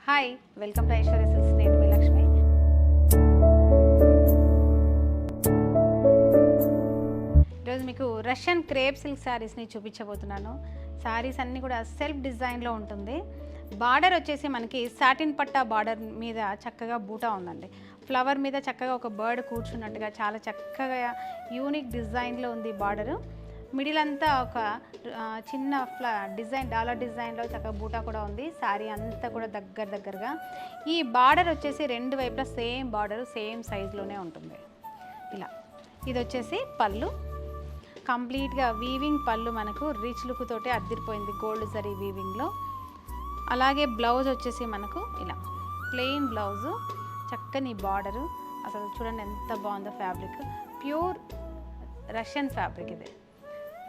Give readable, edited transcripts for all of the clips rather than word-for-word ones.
Hi welcome to Aishwarya silks. నేను మీ లక్ష్మి. ఈరోజు మీకు రష్యన్ క్రేప్ సిల్క్ శారీస్ని చూపించబోతున్నాను. శారీస్ అన్నీ కూడా సెల్ఫ్ డిజైన్లో ఉంటుంది. బార్డర్ వచ్చేసి మనకి సాటిన్ పట్టా బార్డర్ మీద చక్కగా బూటా ఉందండి. ఫ్లవర్ మీద చక్కగా ఒక బర్డ్ కూర్చున్నట్టుగా చాలా చక్కగా యూనిక్ డిజైన్లో ఉంది బార్డరు. మిడిల్ అంతా ఒక చిన్న డిజైన్ డాలర్ డిజైన్లో చక్కగా బూటా కూడా ఉంది. శారీ అంతా కూడా దగ్గరగా ఈ బార్డర్ వచ్చేసి రెండు వైపులా సేమ్ బార్డర్ సేమ్ సైజులోనే ఉంటుంది. ఇలా ఇది వచ్చేసి పళ్ళు, కంప్లీట్గా వీవింగ్ పళ్ళు, మనకు రిచ్ లుక్ తోటి అద్దిరిపోయింది గోల్డ్ జరీ వీవింగ్లో. అలాగే బ్లౌజ్ వచ్చేసి మనకు ఇలా ప్లెయిన్ బ్లౌజు, చక్కని బార్డరు. అసలు చూడండి ఎంత బాగుందో ఫ్యాబ్రిక్, ప్యూర్ రష్యన్ ఫ్యాబ్రిక్ ఇది.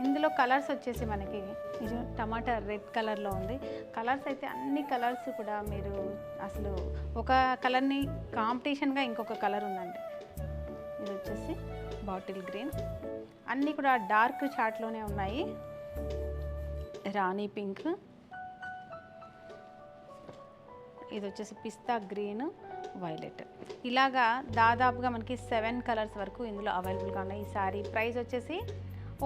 ఇందులో కలర్స్ వచ్చేసి మనకి ఇది టమాటా రెడ్ కలర్లో ఉంది. కలర్స్ అయితే అన్ని కలర్స్ కూడా మీరు అసలు ఒక కలర్ని కాంపిటీషన్గా ఇంకొక కలర్ ఉందండి. ఇది వచ్చేసి బాటిల్ గ్రీన్, అన్నీ కూడా డార్క్ చార్ట్లోనే ఉన్నాయి. రాణి పింక్, ఇది వచ్చేసి పిస్తా గ్రీన్, వైలెట్. ఇలాగా దాదాపుగా మనకి 7 కలర్స్ వరకు ఇందులో అవైలబుల్గా ఉన్నాయి. ఈ శారీ ప్రైస్ వచ్చేసి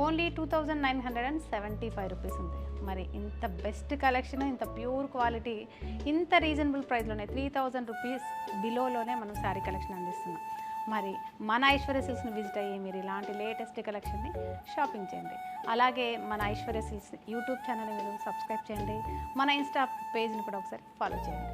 ఓన్లీ 2975 రూపీస్ ఉంది. మరి ఇంత బెస్ట్ కలెక్షన్, ఇంత ప్యూర్ క్వాలిటీ, ఇంత రీజనబుల్ ప్రైస్లోనే 3000 రూపీస్ బిలోలోనే మనం శారీ కలెక్షన్ అందిస్తున్నాం. మరి మన ఐశ్వర్య సిల్క్స్ని విజిట్ అయ్యి మీరు ఇలాంటి లేటెస్ట్ కలెక్షన్ని షాపింగ్ చేయండి. అలాగే మన ఐశ్వర్య సిల్క్స్ యూట్యూబ్ ఛానల్ని మీరు సబ్స్క్రైబ్ చేయండి. మన ఇన్స్టా పేజ్ని కూడా ఒకసారి ఫాలో చేయండి.